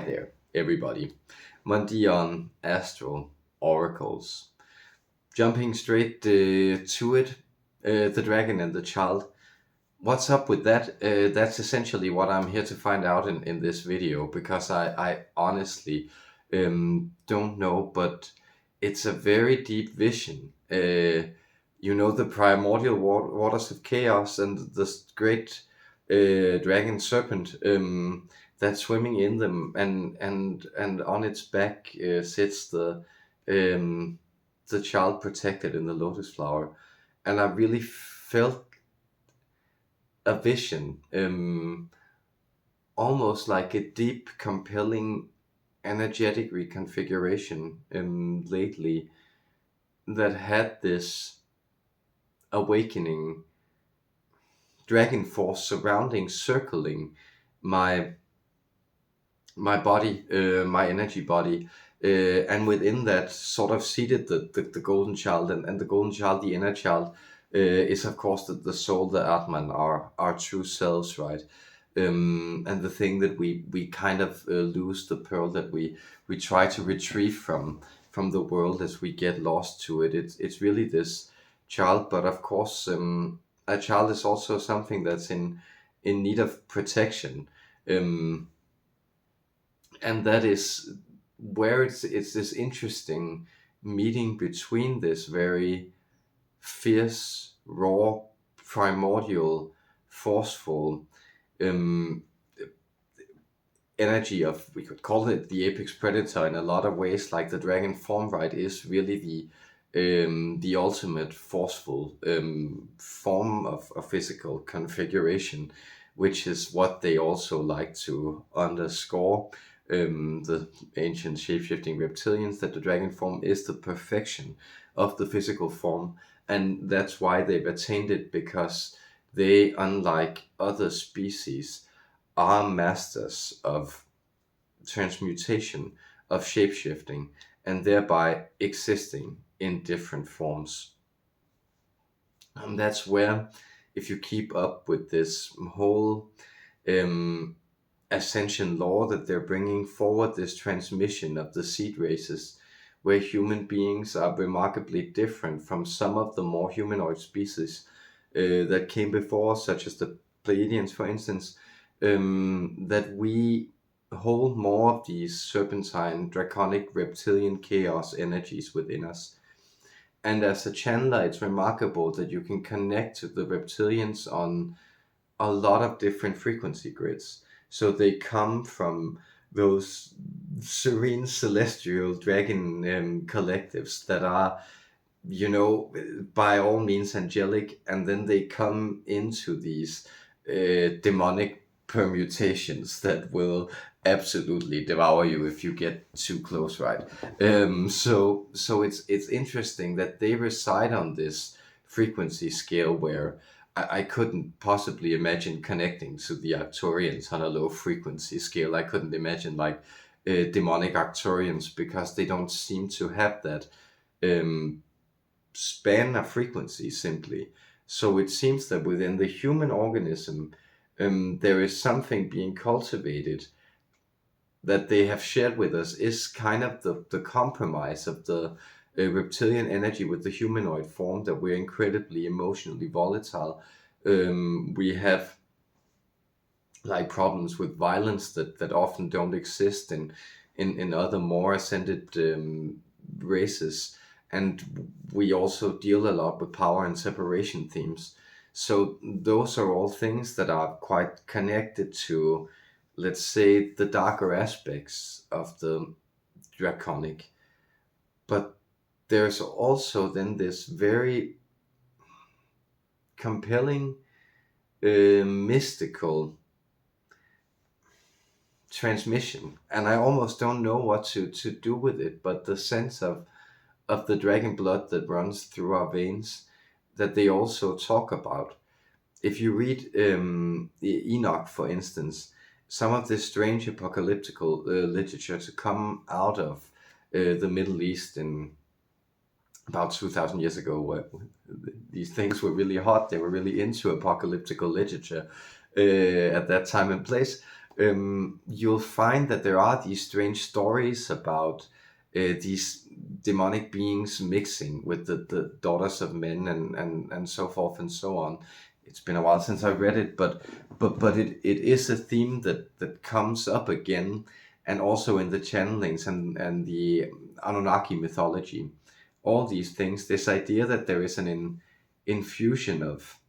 there, everybody. Monday on Astral Oracles. Jumping straight to it, the dragon and the child. What's up with that? That's essentially what I'm here to find out in this video, because I honestly don't know, but it's a very deep vision. The primordial waters of chaos and this great dragon serpent that's swimming in them, and on its back sits the child protected in the lotus flower. And I really felt a vision, almost like a deep, compelling, energetic reconfiguration lately, that had this awakening dragon force surrounding, circling my body, my energy body, and within that sort of seated the golden child, and the golden child, the inner child, is of course the soul, the Atman, our true selves, right? And the thing that we kind of lose, the pearl that we try to retrieve from the world as we get lost to it. It's really this child, but of course, a child is also something that's in need of protection, and that is where it's this interesting meeting between this very fierce, raw, primordial, forceful energy of, we could call it the apex predator in a lot of ways, like the dragon form, right, is really the ultimate forceful form of a physical configuration, which is what they also like to underscore, the ancient shapeshifting reptilians, that the dragon form is the perfection of the physical form. And that's why they've attained it, because they, unlike other species, are masters of transmutation, of shapeshifting, and thereby existing in different forms. And that's where, if you keep up with this whole ascension law that they're bringing forward, this transmission of the seed races, where human beings are remarkably different from some of the more humanoid species that came before, such as the Pleiadians, for instance, that we hold more of these serpentine, draconic, reptilian chaos energies within us. And as a channeler, it's remarkable that you can connect to the reptilians on a lot of different frequency grids. So they come from those serene celestial dragon collectives that are, by all means angelic, and then they come into these demonic permutations that will absolutely devour you if you get too close, right? So it's interesting that they reside on this frequency scale where I couldn't possibly imagine connecting to the Arcturians on a low frequency scale. I couldn't imagine like demonic Arcturians, because they don't seem to have that span of frequency, simply. So it seems that within the human organism, there is something being cultivated that they have shared with us, is kind of the compromise of the reptilian energy with the humanoid form, that we're incredibly emotionally volatile. We have like problems with violence that often don't exist in other more ascended races, and we also deal a lot with power and separation themes. So those are all things that are quite connected to, let's say, the darker aspects of the draconic. But there's also then this very compelling, mystical transmission, and I almost don't know what to do with it, but the sense of the dragon blood that runs through our veins, that they also talk about. If you read Enoch, for instance, some of this strange apocalyptical literature to come out of the Middle East in about 2,000 years ago, where these things were really hot. They were really into apocalyptical literature at that time and place. you'll find that there are these strange stories about these demonic beings mixing with the daughters of men, and so forth and so on. It's been a while since I read it, but it is a theme that comes up again, and also in the channelings and the Anunnaki mythology. All these things, this idea that there is an infusion of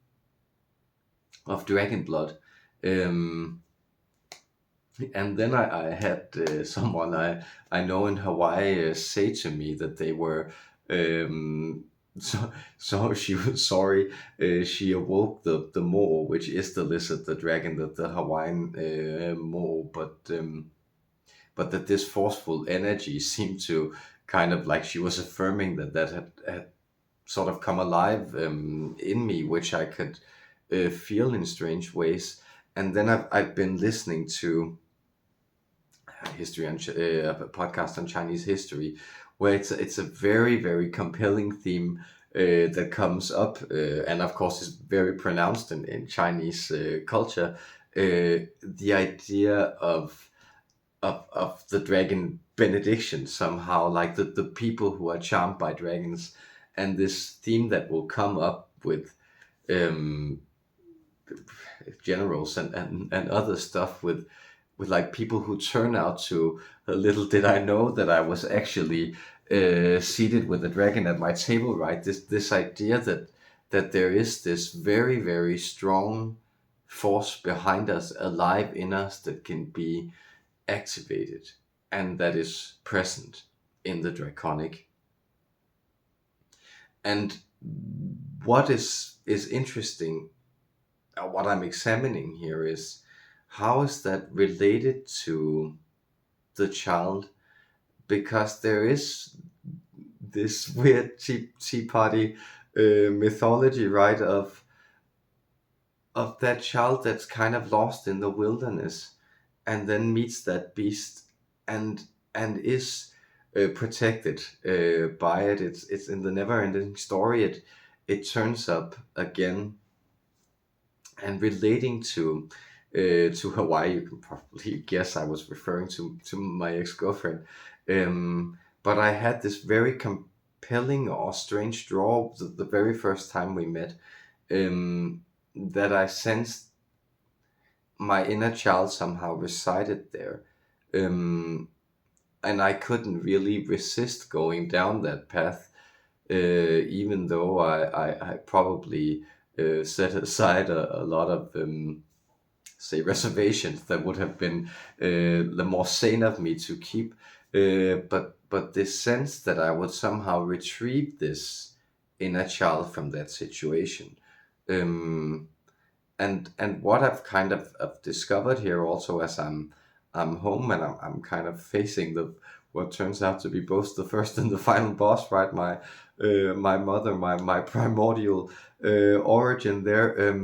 dragon blood. And then I had someone I know in Hawaii say to me that they were um, so she was sorry. She awoke the mo, which is the lizard, the dragon, the Hawaiian mo, but that this forceful energy seemed to kind of, like, she was affirming that had sort of come alive in me, which I could feel in strange ways. And then I've been listening to a podcast on Chinese history, where it's a very, very compelling theme that comes up, and of course is very pronounced in Chinese culture. The idea of the dragon benediction somehow, like the people who are charmed by dragons, and this theme that will come up with um, generals and other stuff with like people who turn out to, little did I know that I was actually seated with a dragon at my table, right? This idea that there is this very, very strong force behind us, alive in us, that can be activated, and that is present in the draconic. And what is interesting, what I'm examining here, is how is that related to the child, because there is this weird tea party mythology, right, of that child that's kind of lost in the wilderness, and then meets that beast, and is protected by it. It's in the never-ending story. It turns up again, and relating to Hawaii, you can probably guess I was referring to my ex-girlfriend. But I had this very compelling or strange draw the very first time we met, that I sensed my inner child somehow resided there. And I couldn't really resist going down that path, even though I probably set aside a lot of say reservations that would have been the more sane of me to keep. But this sense that I would somehow retrieve this inner child from that situation. Um, and what I've kind of discovered here also, as I'm home, and I'm kind of facing the what turns out to be both the first and the final boss, right? My mother, my primordial origin there,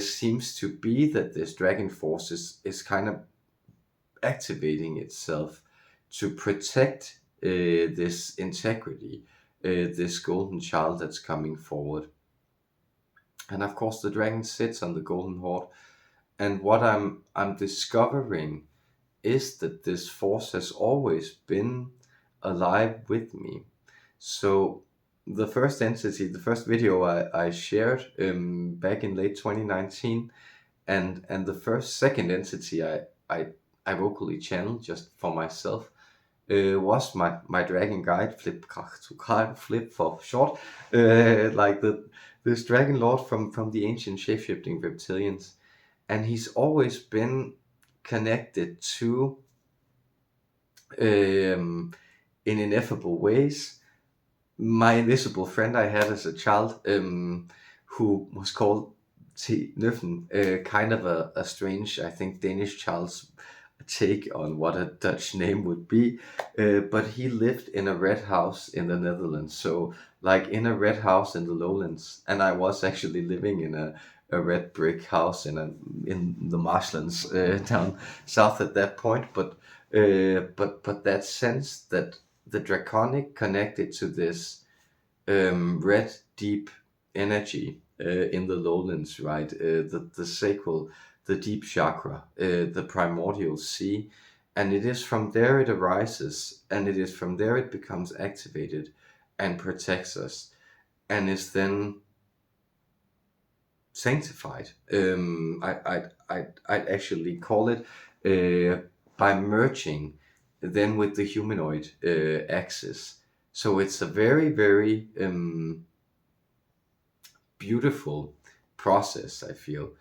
seems to be that this dragon force is kind of activating itself to protect this integrity, this golden child that's coming forward. And of course, the dragon sits on the golden horde. And what I'm discovering is that this force has always been alive with me. So the first entity, the first video I shared back in late 2019, and the second entity I vocally channeled just for myself, was my dragon guide, Flipkraktrukrarrr, Flip for short, like this Dragonlord from the ancient Shapeshifting Reptilians. And he's always been connected to, in ineffable ways, my invisible friend I had as a child, who was called T. Nøffen, kind of a strange, I think, Danish child's take on what a Dutch name would be, but he lived in a red house in the Netherlands, so like in a red house in the lowlands, and I was actually living in a red brick house in the marshlands down south at that point. But that sense that the draconic connected to this red deep energy in the lowlands, right? The the deep chakra, the primordial sea, and it is from there it arises, and it is from there it becomes activated and protects us, and is then sanctified. I'd actually call it, by merging then with the humanoid axis. So it's a very, very beautiful process, I feel.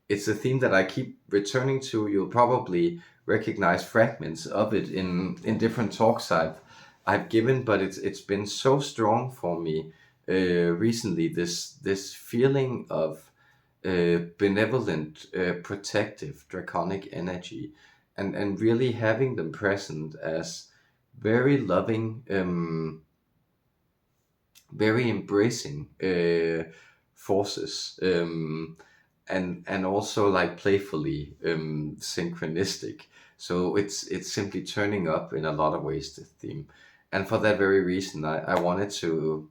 It's a theme that I keep returning to. You'll probably recognize fragments of it in different talks I've given, but it's been so strong for me recently. This feeling of benevolent, protective, draconic energy, and really having them present as very loving, very embracing forces, and also like playfully synchronistic. So it's simply turning up in a lot of ways, the theme, and for that very reason, I wanted to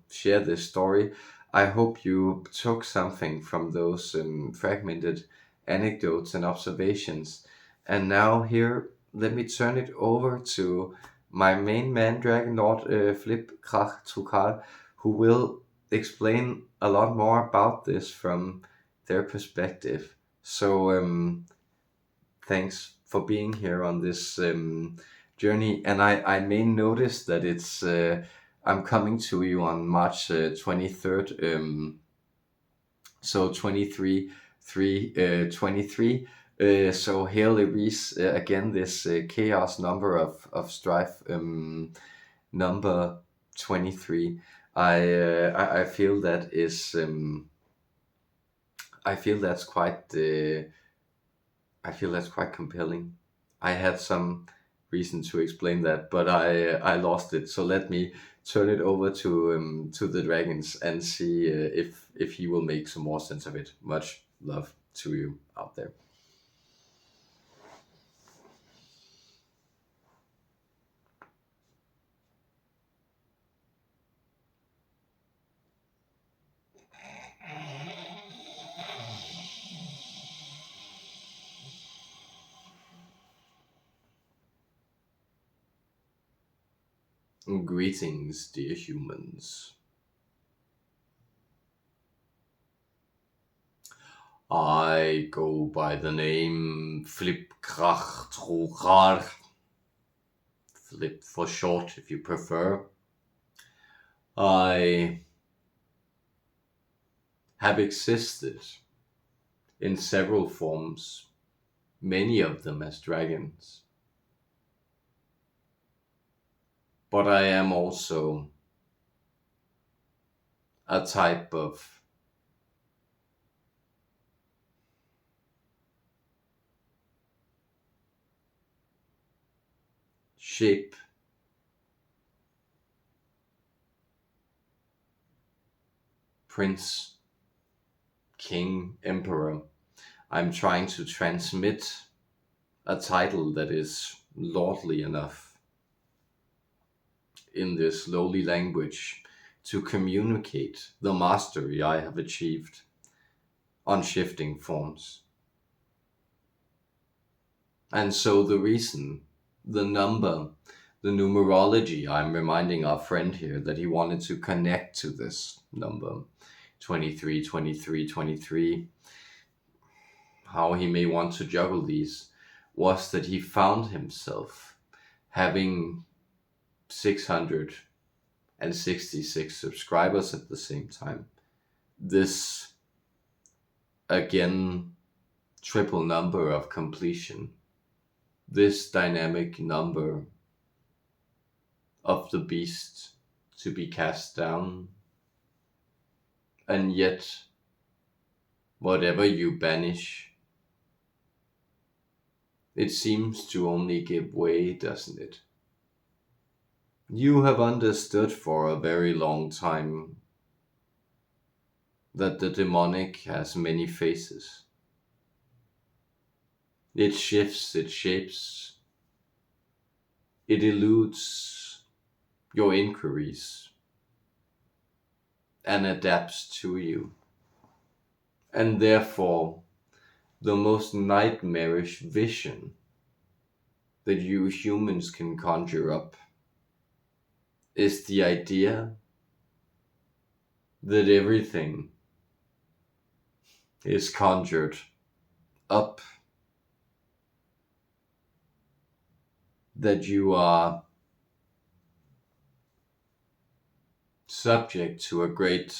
share this story. I hope you took something from those fragmented anecdotes and observations. And now here, let me turn it over to my main man, Dragonlord, Flipkraktrukrarrr, who will explain a lot more about this from their perspective. So thanks for being here on this journey. And I may notice that it's I'm coming to you on March 23rd. So 23, 3, 23. So Hail Eris, again, this chaos number of strife, number 23. I feel that is I feel that's quite I feel that's quite compelling. I had some reason to explain that, but I lost it. So let me turn it over to the dragons and see if he will make some more sense of it. Much love to you out there. Greetings, dear humans. I go by the name Flipkraktrukrarrr. Flip for short, if you prefer. I have existed in several forms, many of them as dragons. But I am also a type of shape, prince, king, emperor. I'm trying to transmit a title that is lordly enough in this lowly language to communicate the mastery I have achieved on shifting forms. And so the reason, the number, the numerology, I'm reminding our friend here that he wanted to connect to this number, 23, 23, 23, how he may want to juggle these, was that he found himself having 666 subscribers at the same time. This, again, triple number of completion. This dynamic number of the beast to be cast down. And yet, whatever you banish, it seems to only give way, doesn't it? You have understood for a very long time that the demonic has many faces. It shifts, it shapes, it eludes your inquiries and adapts to you. And therefore, the most nightmarish vision that you humans can conjure up is the idea that everything is conjured up, that you are subject to a great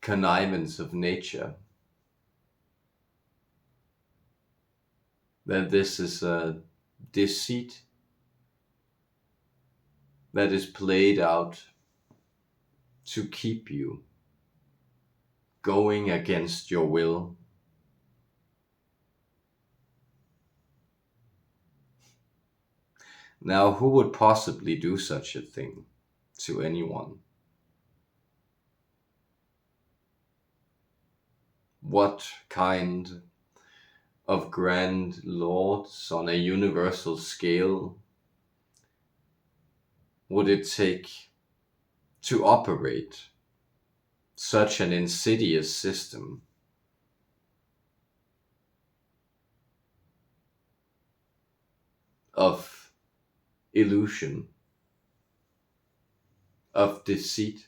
connivance of nature, that this is a deceit that is played out to keep you going against your will. Now, who would possibly do such a thing to anyone? What kind of grand lords on a universal scale would it take to operate such an insidious system? Of illusion, of deceit,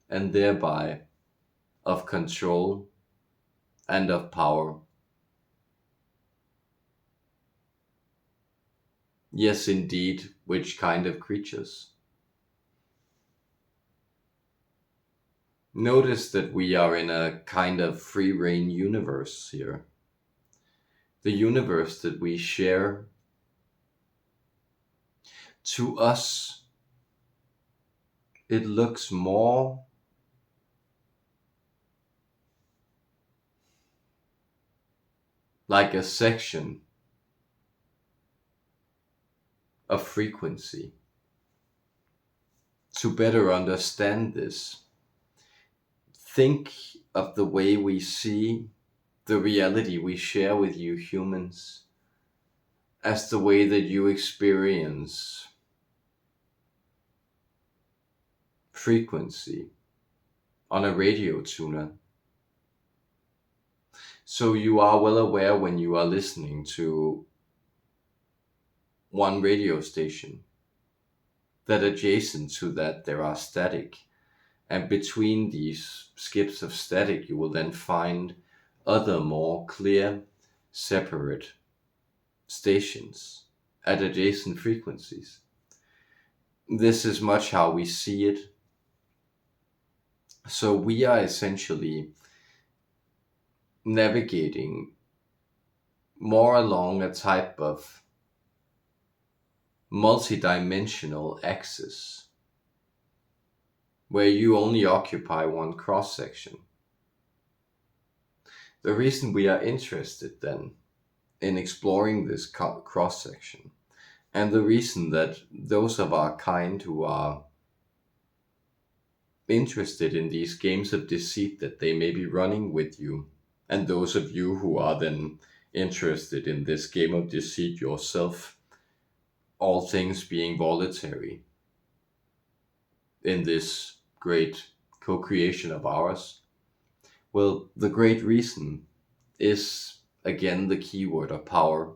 and thereby of control and of power. Yes, indeed, which kind of creatures? Notice that we are in a kind of free reign universe here. The universe that we share. To us, it looks more like a section of frequency. To better understand this, think of the way we see the reality we share with you humans as the way that you experience frequency on a radio tuner. So you are well aware when you are listening to one radio station that adjacent to that there are static, and between these skips of static you will then find other more clear, separate stations at adjacent frequencies. This is much how we see it. So we are essentially navigating more along a type of multi-dimensional axis where you only occupy one cross-section. The reason we are interested then in exploring this cross-section, and the reason that those of our kind who are interested in these games of deceit that they may be running with you, and those of you who are then interested in this game of deceit yourself, all things being voluntary in this great co-creation of ours, well, the great reason is, again, the keyword of power.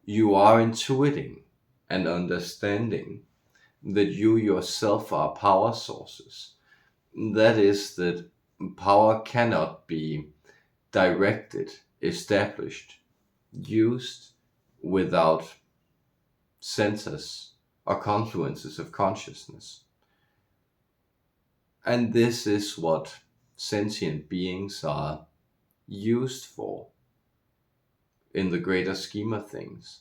You are intuiting and understanding that you yourself are power sources. That is, that power cannot be directed, established, used without centers or confluences of consciousness. And this is what sentient beings are used for in the greater scheme of things.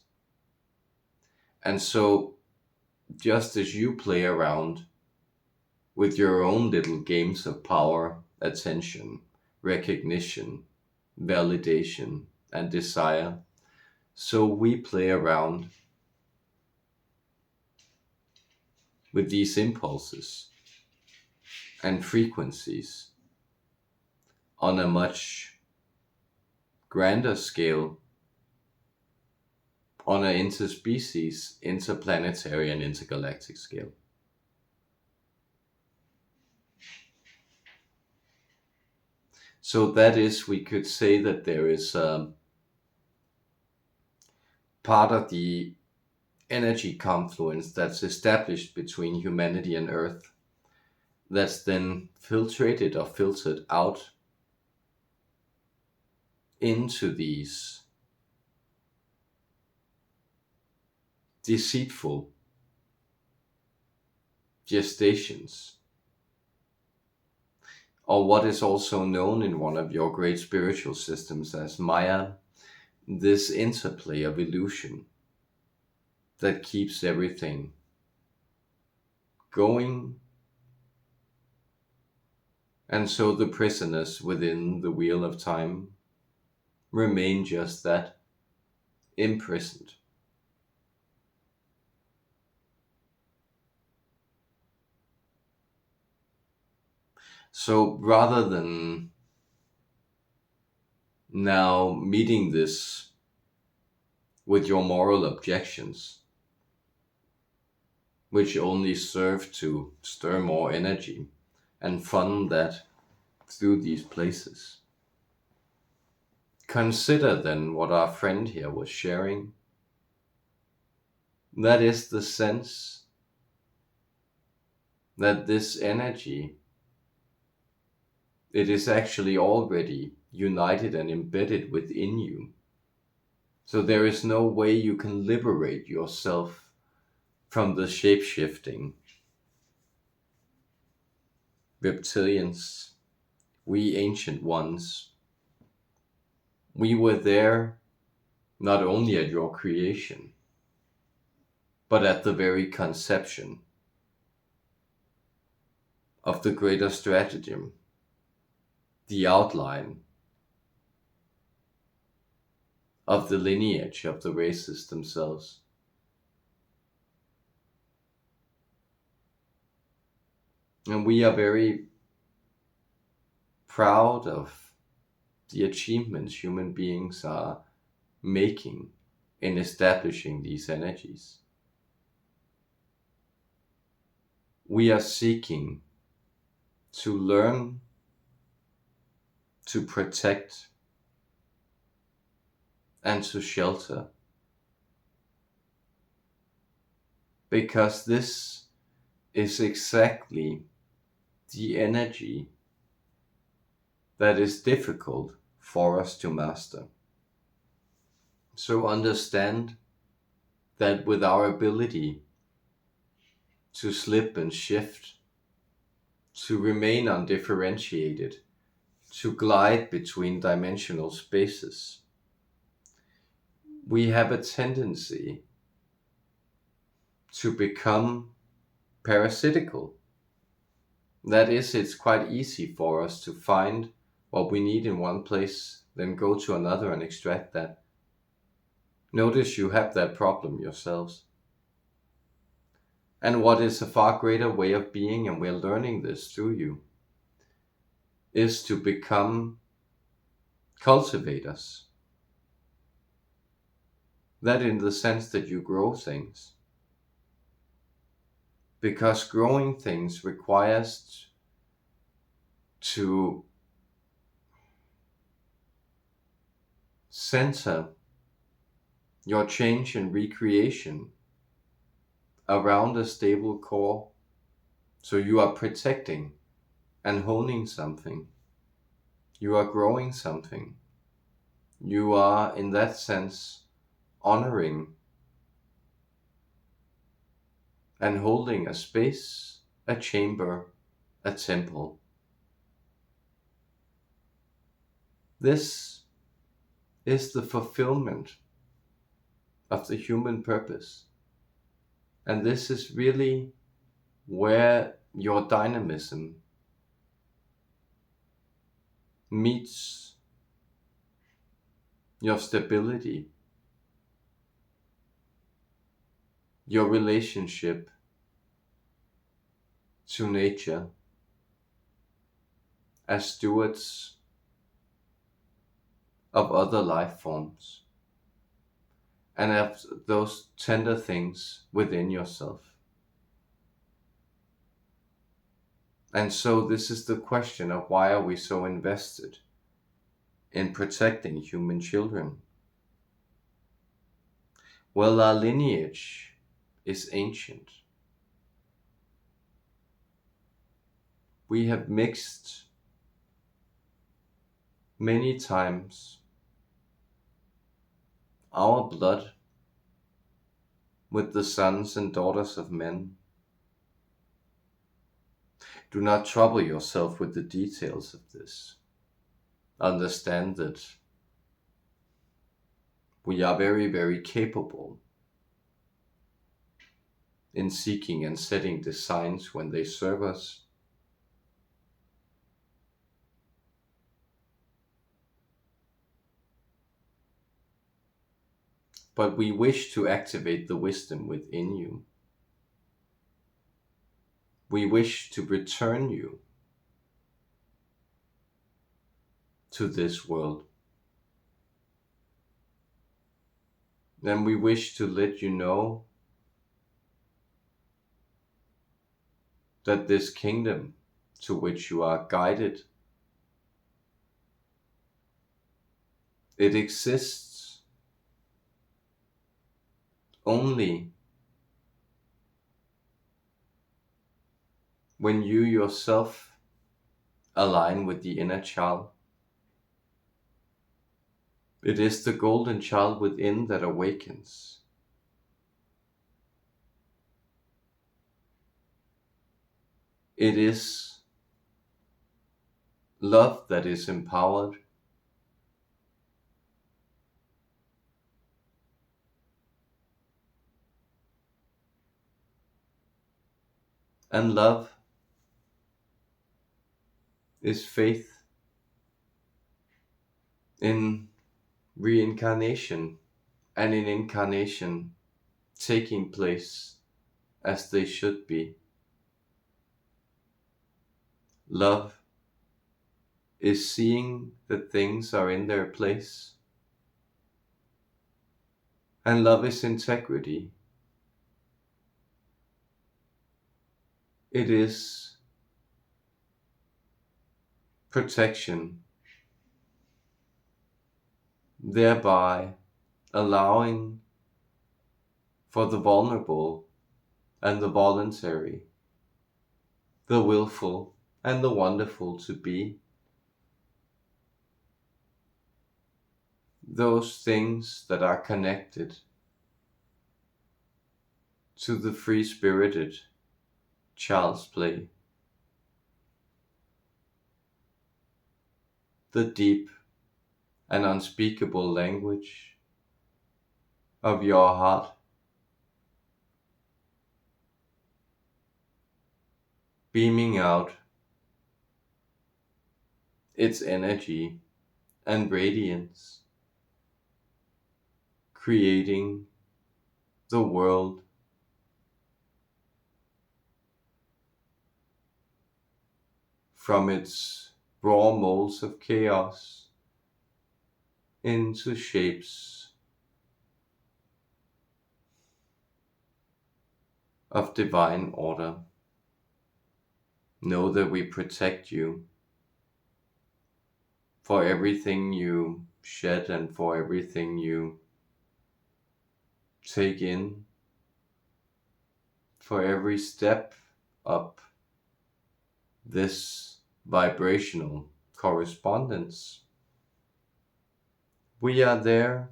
And so, just as you play around with your own little games of power, attention, recognition, validation, and desire, so we play around with these impulses and frequencies on a much grander scale, on an interspecies, interplanetary, and intergalactic scale. So that is, we could say that there is part of the energy confluence that's established between humanity and Earth that's then filtrated or filtered out into these deceitful gestations, or what is also known in one of your great spiritual systems as Maya, this interplay of illusion that keeps everything going. And so the prisoners within the wheel of time remain just that, imprisoned. So rather than now meeting this with your moral objections, which only serve to stir more energy and fund that through these places, consider then what our friend here was sharing. That is the sense that this energy, it is actually already united and embedded within you. So there is no way you can liberate yourself from the shapeshifting. Reptilians, we ancient ones, we were there not only at your creation, but at the very conception of the greater stratagem, the outline of the lineage of the races themselves. And we are very proud of the achievements human beings are making in establishing these energies. We are seeking to learn to protect and to shelter, because this is exactly the energy that is difficult for us to master. So understand that with our ability to slip and shift, to remain undifferentiated, to glide between dimensional spaces, we have a tendency to become parasitical. That is, it's quite easy for us to find what we need in one place, then go to another and extract that. Notice you have that problem yourselves. And what is a far greater way of being, and we're learning this through you, is to become cultivators. That in the sense that you grow things. Because growing things requires to center your change and recreation around a stable core. So you are protecting and honing something. You are growing something. You are, in that sense, honoring and holding a space, a chamber, a temple. This is the fulfillment of the human purpose. And this is really where your dynamism meets your stability, your relationship to nature as stewards of other life forms and of those tender things within yourself. And so this is the question of why are we so invested in protecting human children? Well, our lineage is ancient. We have mixed many times our blood with the sons and daughters of men. Do not trouble yourself with the details of this. Understand that we are very, very capable in seeking and setting designs when they serve us. But we wish to activate the wisdom within you. We wish to return you to this world. And we wish to let you know that this kingdom to which you are guided, it exists only when you yourself align with the inner child. It is the golden child within that awakens. It is love that is empowered. And love is faith in reincarnation and in incarnation taking place as they should be. Love is seeing that things are in their place. And love is integrity. It is protection, thereby allowing for the vulnerable and the voluntary, the willful and the wonderful to be. Those things that are connected to the free-spirited child's play. The deep and unspeakable language of your heart. Beaming out its energy and radiance, creating the world from its raw molds of chaos into shapes of divine order. Know that we protect you for everything you shed and for everything you take in, for every step up this vibrational correspondence. We are there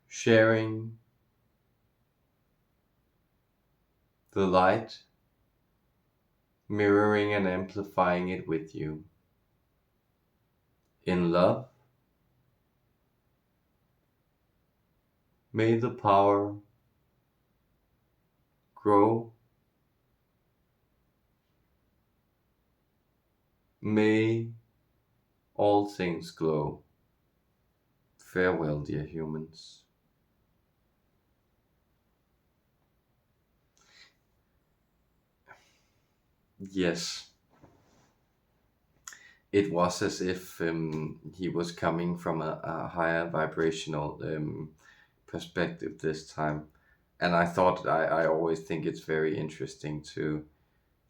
sharing the light, mirroring and amplifying it with you. In love, may the power grow. May all things glow. Farewell, dear humans. Yes. It was as if he was coming from a higher vibrational perspective this time. And I thought, I always think it's very interesting to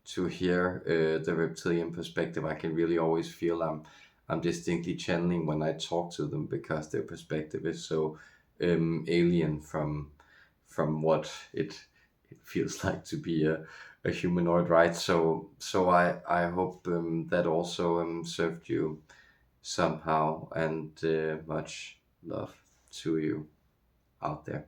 to hear the reptilian perspective. I can really always feel I'm distinctly channeling when I talk to them, because their perspective is so alien from what it feels like to be a humanoid, right? So I hope that also served you somehow, and much love to you out there.